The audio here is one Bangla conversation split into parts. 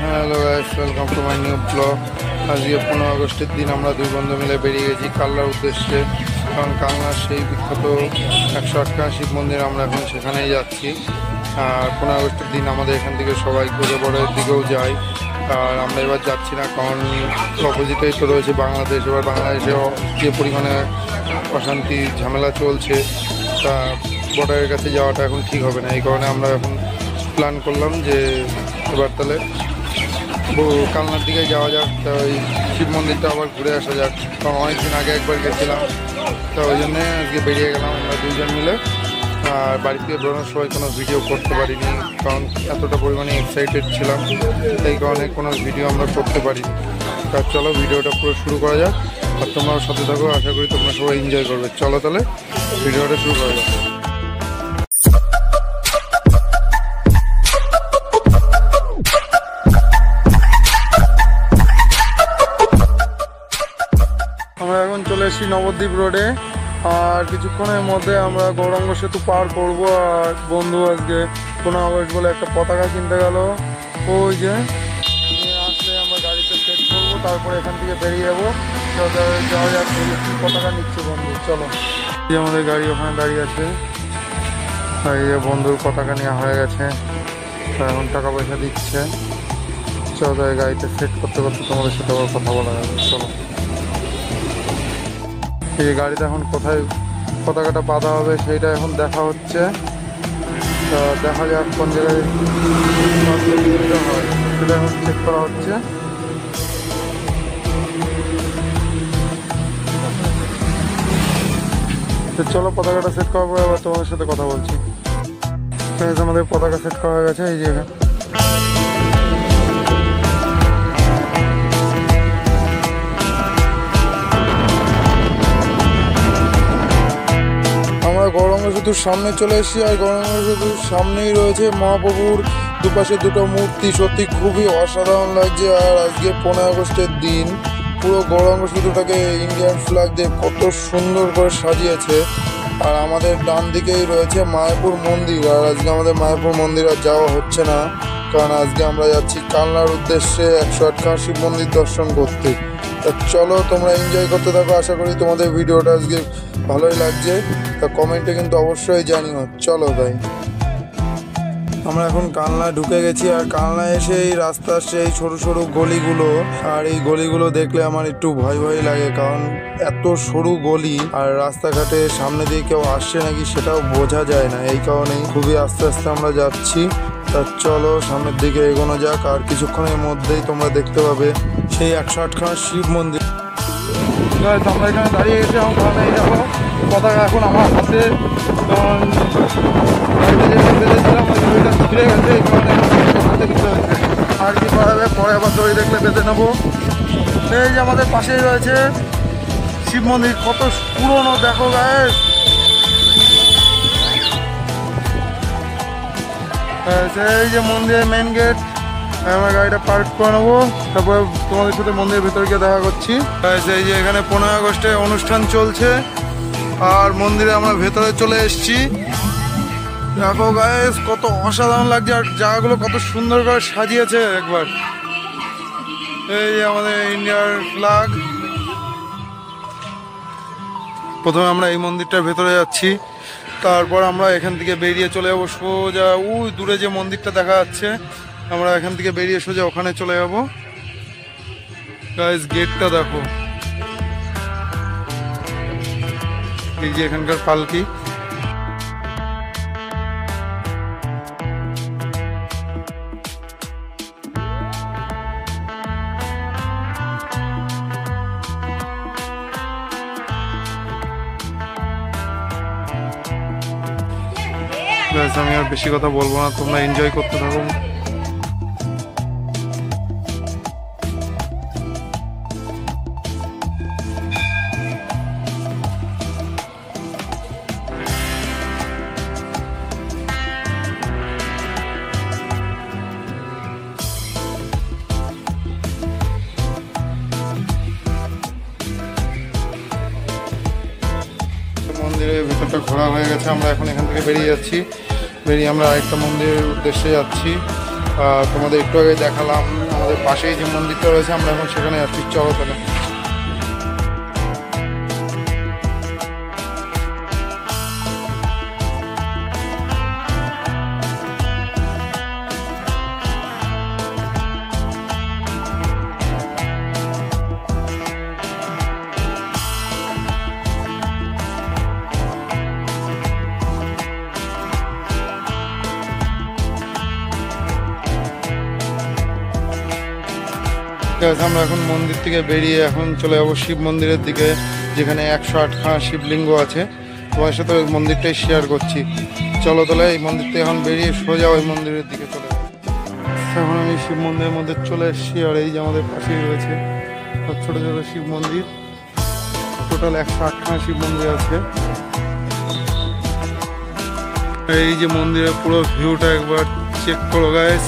Hello guys, welcome to my new blog. আজকে 15 আগস্টের দিন আমরা দুই বন্ধু মিলে বেরিয়ে গেছি কালনার উদ্দেশ্যে। কারণ কালনার সেই বিখ্যাত 108খানা শিব মন্দির, আমরা এখন সেখানেই যাচ্ছি। আর 15 আগস্টের দিন আমাদের এখান থেকে সবাই ঘুরে বড়ের দিকেও যায়। আর আমরা এবার যাচ্ছি না, কারণ অপোজিটেই তো রয়েছে বাংলাদেশ। এবার বাংলাদেশে যে পরিমাণে অশান্তি ঝামেলা চলছে, তা বর্ডারের কাছে যাওয়াটা এখন ঠিক হবে না। এই কারণে আমরা এখন প্ল্যান করলাম যে এবার তাহলে কালনার দিকে যাওয়া যাক, তা ওই শিব মন্দিরটা আবার ঘুরে আসা যাক। কারণ অনেকদিন আগে একবার গেছিলাম, তা ওই জন্যে আজকে বেরিয়ে গেলাম আমরা দুজন মিলে। আর বাড়ি থেকে বেরোনোর সময় কোনো ভিডিও করতে পারিনি, কারণ এতটা পরিমাণে এক্সাইটেড ছিলাম, এই কারণে কোনো ভিডিও আমরা করতে পারিনি। তা চলো ভিডিওটা পুরো শুরু করা যাক, আর তোমরাও সাথে থাকো। আশা করি তোমরা সবাই এনজয় করবে। চলো তাহলে ভিডিওটা শুরু করা যাক। আমরা এখন চলে এসেছি নবদ্বীপ রোডে, আর কিছুক্ষণের মধ্যে আমরা গৌরাঙ্গ সেতু পার করব। আর বন্ধু আজকে 15 আগস্ট বলে একটা পতাকা কিনতে গেল, ওই যে আসলে আমরা গাড়িতে সেট করবো, তারপরে এখান থেকে বেরিয়ে যাবো। যাওয়া যাক, পতাকা নিচ্ছে বন্ধু। চলো, যে আমাদের গাড়ি ওখানে দাঁড়িয়ে আছে, আর এই যে বন্ধুর পতাকা নেওয়া হয়ে গেছে, এখন টাকা পয়সা দিচ্ছে। চলো, গাড়িতে সেট করতে করতে তোমাদের সাথে আবার কথা বলা যাবে। চলো, এই গাড়িতে এখন কোথায় পতাকাটা বাঁধা হবে সেইটা এখন দেখা হচ্ছে। তা দেখা যাক কোন জায়গায় হয়, সেটা এখন চেক করা হচ্ছে। তো চলো, পতাকাটা সেট করার পরে আবার তোমাদের সাথে কথা বলছি। আমাদের পতাকা সেট করা হয়ে গেছে, এই জায়গায়। গৌরাঙ্গ সেতুর সামনে চলে এসেছি, আর গৌরাঙ্গ সেতুর সামনেই রয়েছে মহাপ্রভুর দুপাশে দুটো মূর্তি। সত্যি খুবই অসাধারণ লাগছে। আর আজকে 15 আগস্টের দিন পুরো গৌরাঙ্গ সেতুটাকে ইন্ডিয়ান ফ্ল্যাগ দিয়ে কত সুন্দর করে সাজিয়েছে। আর আমাদের ডান দিকেই রয়েছে মায়াপুর মন্দির। আর আজকে আমাদের মায়াপুর মন্দির আর যাওয়া হচ্ছে না, কারণ আজকে আমরা যাচ্ছি কালনার উদ্দেশ্যে 108খানা শিব মন্দির দর্শন করতে। তা চলো, তোমরা এনজয় করতে থাকো। আশা করি তোমাদের ভিডিওটা আজকে ভালোই লাগছে। তা কমেন্টে কিন্তু অবশ্যই জানিও। চলো ভাই, আমরা এখন কালনা ঢুকে গেছি। আর কালনা এসে এই রাস্তার সেই সরু সরু গলিগুলো, আর এই গলিগুলো দেখলে আমার একটু ভয় ভয় লাগে, কারণ এত সরু গলি, আর রাস্তাঘাটে সামনে দিয়ে কেউ আসছে নাকি সেটাও বোঝা যায় না। এই কারণেই খুবই আস্তে আস্তে আমরা যাচ্ছি। তা চলো সামনের দিকে এগোনো যাক, আর কিছুক্ষণের মধ্যেই তোমরা দেখতে পাবে সেই 108খানা শিব মন্দির। আমরা এখানে দাঁড়িয়ে গেছি, এখন কালনায় যাবো। পতাকা এখন আমার হাতে, কারণ বেঁধেছিলাম ওইটা ছিঁড়ে গেছে, এই কারণে হাতে দিতে হয়েছে। আর কি করা যাবে, পরে আবার দড়ি দেখলে বেঁধে নেবো। এই যে আমাদের পাশেই রয়েছে শিব মন্দির, কত পুরনো দেখো গায়ে। এই যে মন্দিরের মেন গেট, আমার গাড়িটা পার্ক করে নেবো, তারপরে তোমাদের সাথে মন্দিরের ভেতরে গিয়ে দেখা করছি। এই যে এখানে 15 আগস্টে অনুষ্ঠান চলছে, আর মন্দিরে আমরা ভেতরে চলে এসেছি। দেখো গাইস, কত অসাধারণ লাগছে, আর জায়গাগুলো কত সুন্দর করে সাজিয়েছে একবার। এই যে আমাদের ইন্ডিয়ার ফ্ল্যাগ। প্রথমে আমরা এই মন্দিরটার ভেতরে যাচ্ছি, তারপর আমরা এখান থেকে বেরিয়ে চলে যাবো সোজা ওই দূরে যে মন্দিরটা দেখা যাচ্ছে, আমরা এখান থেকে বেরিয়ে সোজা ওখানে চলে যাবো। গাইস, গেটটা দেখো, এই যে এখানকার পালকি। আমি আর বেশি কথা বলবো না, তোমরা এনজয় করতে থাকো। মন্দিরের ভেতরটা ঘোরা হয়ে গেছে, আমরা এখন এখান থেকে বেরিয়ে যাচ্ছি। বেরিয়ে আমরা আরেকটা মন্দিরের উদ্দেশ্যে যাচ্ছি। তোমাদের একটু আগে দেখালাম আমাদের পাশেই যে মন্দিরটা রয়েছে, আমরা এখন সেখানে যাচ্ছি। চলো তাহলে। আমরা এখন মন্দির থেকে বেরিয়ে এখন চলে যাবো শিব মন্দিরের দিকে, যেখানে 108খানা শিবলিঙ্গ আছে। তোমার সাথে ওই মন্দিরটাই শেয়ার করছি। চলো তাহলে এই মন্দির থেকে এখন বেরিয়ে সোজা ওই মন্দিরের দিকে চলে যাবো। এখন আমি শিব মন্দিরের মধ্যে চলে এসেছি, আর এই যে আমাদের পাশেই রয়েছে ছোট ছোট শিব মন্দির। টোটাল 108খানা শিব মন্দির আছে। এই যে মন্দিরের পুরো ভিউটা একবার চেক করো গাইস।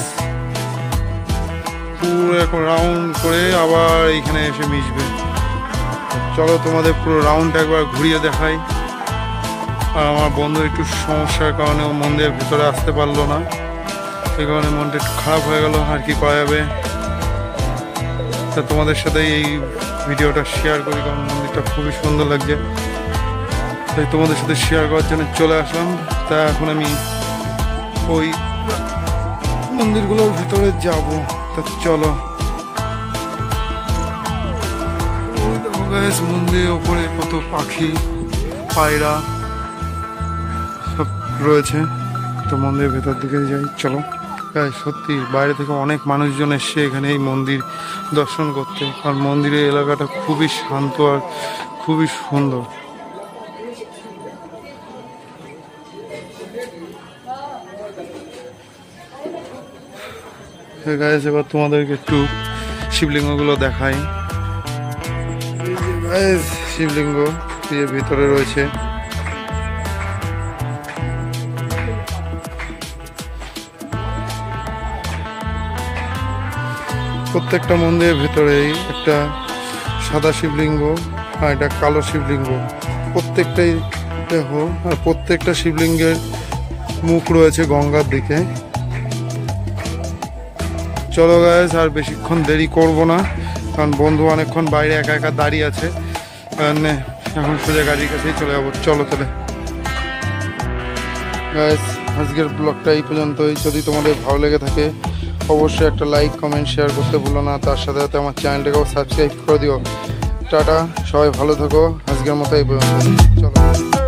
পুরো এখন রাউন্ড করে আবার এইখানে এসে মিশবে। চলো তোমাদের পুরো রাউন্ড একবার ঘুরিয়ে দেখাই। আর আমার বন্ধু একটু সমস্যার কারণে ও মন্দিরের ভিতরে আসতে পারলো না, সেই কারণে মনটা একটু খারাপ হয়ে গেল। আর কি করা যাবে, তা তোমাদের সাথে এই ভিডিওটা শেয়ার করি, কারণ মন্দিরটা খুবই সুন্দর লাগছে, তাই তোমাদের সাথে শেয়ার করার জন্য চলে আসলাম। তা এখন আমি ওই মন্দিরগুলোর ভিতরে যাব। তা চলো। মন্দিরের ওপরে কত পাখি পায়রা সব রয়েছে। তো মন্দিরের ভেতর দিকে যাই, চলো। সত্যি বাইরে থেকে অনেক মানুষজন এসছে এখানে এই মন্দির দর্শন করতে, কারণ মন্দিরের এলাকাটা খুবই শান্ত আর খুবই সুন্দর। গাইস এবার তোমাদেরকে একটু শিবলিঙ্গগুলো দেখাই। শিবলিঙ্গ এর ভিতরে রয়েছে। প্রত্যেকটা মন্দিরের ভেতরেই একটা সাদা শিবলিঙ্গ আর একটা কালো শিবলিঙ্গ, প্রত্যেকটাই দেখো। আর প্রত্যেকটা শিবলিঙ্গের মুখ রয়েছে গঙ্গার দিকে। চলো গাইস, আর বেশিক্ষণ দেরি করব না, কারণ বন্ধু অনেকক্ষণ বাইরে একা একা দাঁড়িয়ে আছে। এখন সোজা গাড়ির কাছেই চলে যাবো। চলো তাহলে গাইস, আজকের ব্লগটা এই পর্যন্তই। যদি তোমাদের ভালো লেগে থাকে অবশ্যই একটা লাইক কমেন্ট শেয়ার করতে ভুলো না। তার সাথে সাথে আমার চ্যানেলটাকেও সাবস্ক্রাইব করে দিও। টাটা, সবাই ভালো থাকো। আজকের মতো এই পর্যন্ত। চলো।